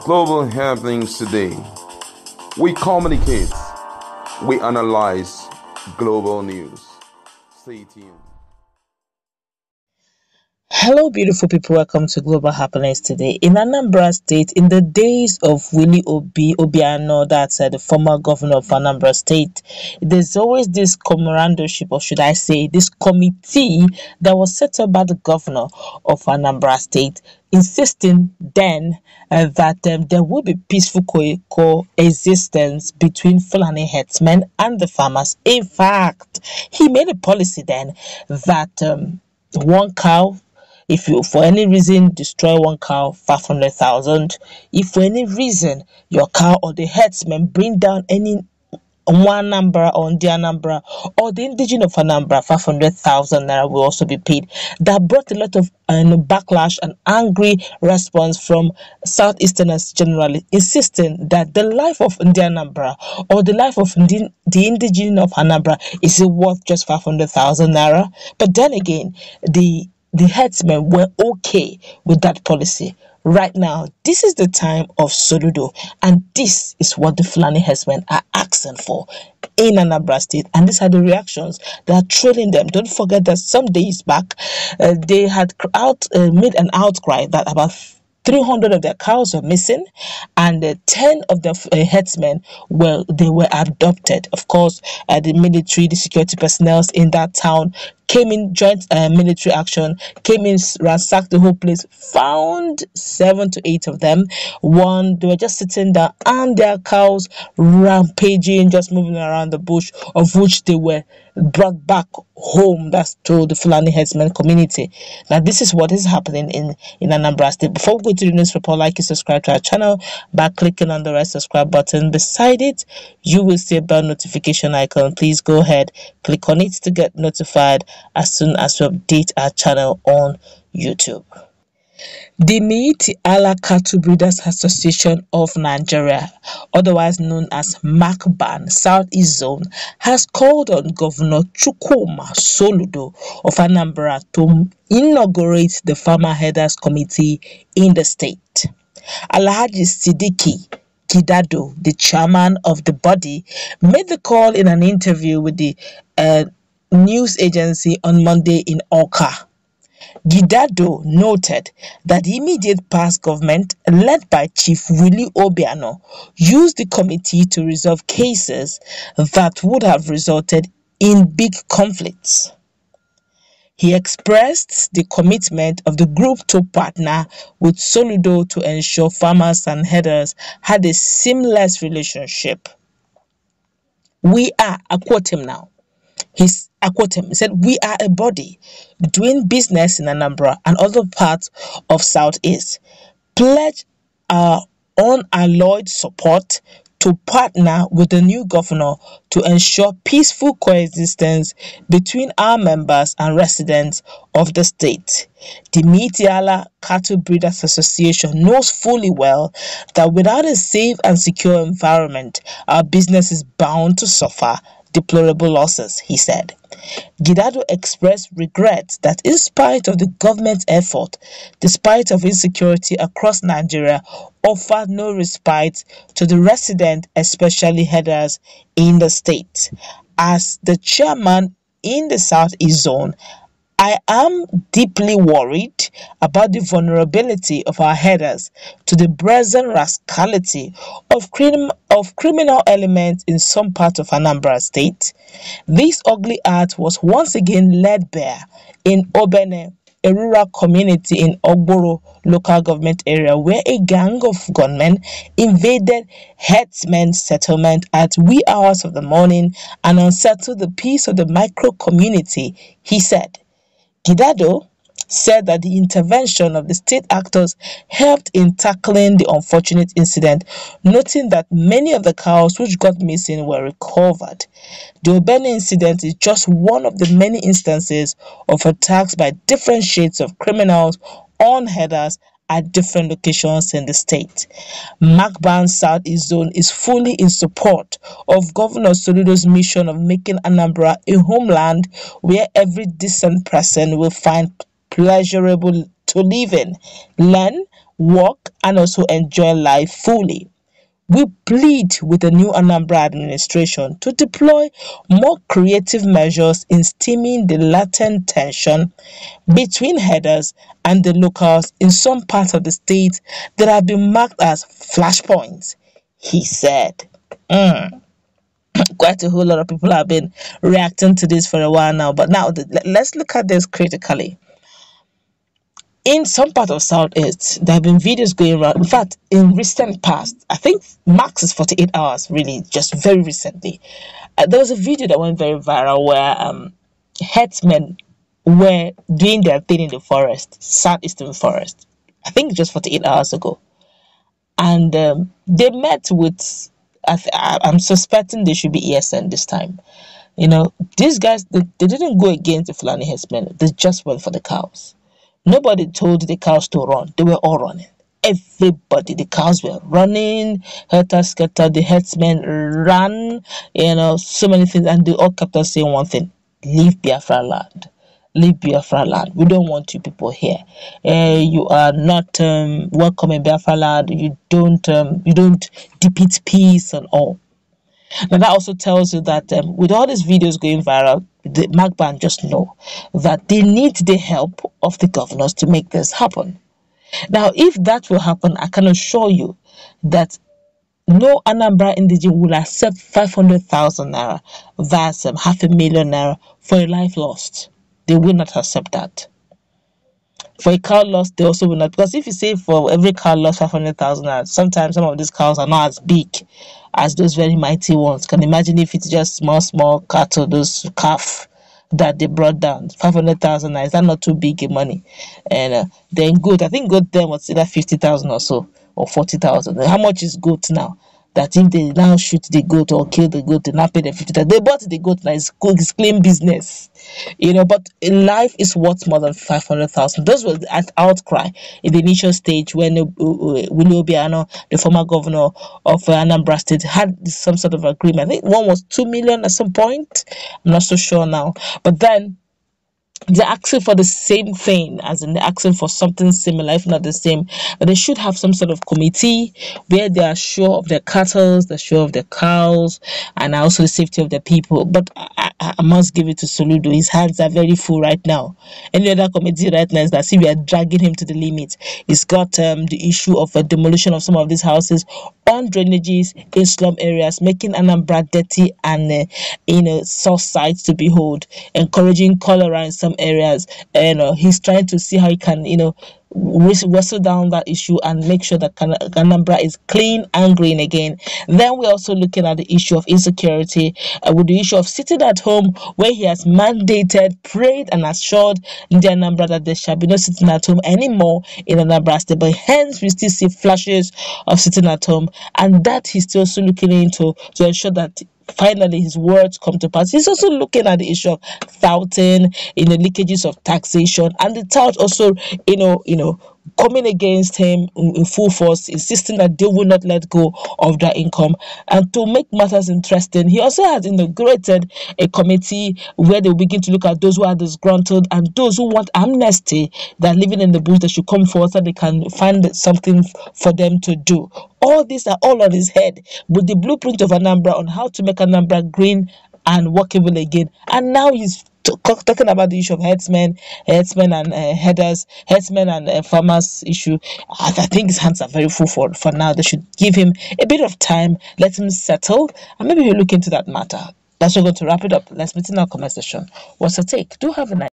Global happenings today. We communicate, we analyze global news. Stay tuned. Hello, beautiful people. Welcome to Global Happiness today. In Anambra State, in the days of Willie Obiano, that's the former governor of Anambra State, there's always this commandership, or should I say, this committee that was set up by the governor of Anambra State, insisting then that there will be peaceful coexistence between Fulani herdsmen and the farmers. In fact, he made a policy then that one cow, if you for any reason destroy one cow, 500,000. If for any reason your cow or the herdsmen bring down any one number on the Anambra or the indigenous of Anambra, 500,000 naira will also be paid. That brought a lot of backlash and angry response from Southeasterners generally, insisting that the life of the Anambra or the life of the indigenous of Anambra is worth just 500,000 naira. But then again, the herdsmen were okay with that policy. Right now, this is the time of Soludo, and this is what the Fulani herdsmen are asking for in Anambra State, and these are the reactions that are trailing them. Don't forget that some days back, they had made an outcry that about 300 of their cows were missing, and 10 of the herdsmen were adopted. Of course, the military, the security personnel in that town came in, joint military action, came in, ransacked the whole place, found 7 to 8 of them. They were just sitting there, and their cows rampaging, just moving around the bush, of which they were brought back home. That's to the Fulani herdsmen community. Now, this is what is happening in Anambra State. Before we go to the news report, like and subscribe to our channel by clicking on the red subscribe button. Beside it, you will see a bell notification icon. Please go ahead, click on it to get notified as soon as we update our channel on YouTube. The Miyetti Cattle Breeders Association of Nigeria, otherwise known as MACBAN Southeast Zone, has called on Governor Chukwuma Soludo of Anambra to inaugurate the Farmer Headers Committee in the state. Alhaji Siddiqui Gidado, the chairman of the body, made the call in an interview with the news agency on Monday in Awka. Gidado noted that the immediate past government, led by Chief Willie Obiano, used the committee to resolve cases that would have resulted in big conflicts. He expressed the commitment of the group to partner with Soludo to ensure farmers and herders had a seamless relationship. I quote him now. I quote him, he said, "We are a body doing business in Anambra and other parts of Southeast. Pledge our unalloyed support to partner with the new governor to ensure peaceful coexistence between our members and residents of the state. The Miyetti Cattle Breeders Association knows fully well that without a safe and secure environment, our business is bound to suffer deplorable losses," he said. Gidado expressed regret that in spite of the government's effort, the spite of insecurity across Nigeria offered no respite to the residents, especially herders in the state. As the chairman in the Southeast Zone, I am deeply worried about the vulnerability of our herders to the brazen rascality of criminal elements in some parts of Anambra State. This ugly act was once again laid bare in Obene, a rural community in Ogboro local government area, where a gang of gunmen invaded herdsmen's settlement at wee hours of the morning and unsettled the peace of the micro community, he said. Gidado said that the intervention of the state actors helped in tackling the unfortunate incident, noting that many of the cows which got missing were recovered. The Obene incident is just one of the many instances of attacks by different shades of criminals on herders at different locations in the state. MACBAN Southeast Zone is fully in support of Governor Soludo's mission of making Anambra a homeland where every decent person will find pleasurable to live in, learn, work, and also enjoy life fully. We plead with the new Anambra administration to deploy more creative measures in stemming the latent tension between herders and the locals in some parts of the state that have been marked as flashpoints, he said. Quite a whole lot of people have been reacting to this for a while now, but now let's look at this critically. In some part of Southeast, there have been videos going around. In fact, in recent past, I think max is 48 hours, really, just very recently. There was a video that went very viral where herdsmen were doing their thing in the forest, southeastern forest. I think just 48 hours ago. And they met with, I'm suspecting they should be ESN this time. You know, these guys, they didn't go against the Fulani herdsmen. They just went for the cows. Nobody told the cows to run. They were all running. Everybody, the cows were running. Helter-skelter, the herdsmen ran. You know, so many things. And they all kept on saying one thing: leave Biafra land. Leave Biafra land. We don't want you people here. You are not welcome in Biafra land. You don't depict peace and all. Now that also tells you that with all these videos going viral, the MACBAN just know that they need the help of the governors to make this happen. Now, if that will happen, I can assure you that no Anambra indigene will accept 500,000 naira, that's $500,000 naira for a life lost. They will not accept that. For a cow loss, they also will not, because if you say for every cow loss 500,000, sometimes some of these cows are not as big as those very mighty ones. Can you imagine if it's just small cattle, those calf that they brought down? 500,000 is that not too big a money? And then goat, I think goat then was either 50,000 or so, or 40,000. How much is goat now? That if they now shoot the goat or kill the goat, they now pay the 50,000. They bought the goat now, it's clean business, you know. But life is worth more than 500,000. Those were at outcry in the initial stage when Willie Obiano, the former governor of Anambra State, had some sort of agreement. I think one was 2 million at some point. I'm not so sure now, but then they're asking for the same thing, as in they're asking for something similar, if not the same. But they should have some sort of committee where they are sure of their cattle, they're sure of their cows, and also the safety of the people. But I must give it to Soludo. His hands are very full right now. Any other committee right now is that see we are dragging him to the limit. He's got the issue of a demolition of some of these houses on drainages in slum areas, making Anambra dirty and source sites to behold, encouraging cholera in some areas. He's trying to see how he can wrestle down that issue and make sure that Anambra is clean and green again. Then we're also looking at the issue of insecurity, with the issue of sitting at home, where he has mandated, prayed and assured in the Anambra that there shall be no sitting at home anymore in Anambra State. But hence we still see flashes of sitting at home, and that he's still also looking into to ensure that finally his words come to pass. He's also looking at the issue of touting, leakages of taxation, and the tout also, coming against him in full force, insisting that they will not let go of their income. And to make matters interesting, he also has inaugurated a committee where they will begin to look at those who are disgruntled and those who want amnesty, that are living in the bush, that should come forth so they can find something for them to do. All these are all on his head, with the blueprint of Anambra on how to make Anambra green and workable again. And now he's talking about the issue of herdsmen and herdsmen and farmers issue. I think his hands are very full for now. They should give him a bit of time, let him settle, and maybe we'll look into that matter. That's what we're going to wrap it up. Let's meet in our comment section. What's your take? Do have a nice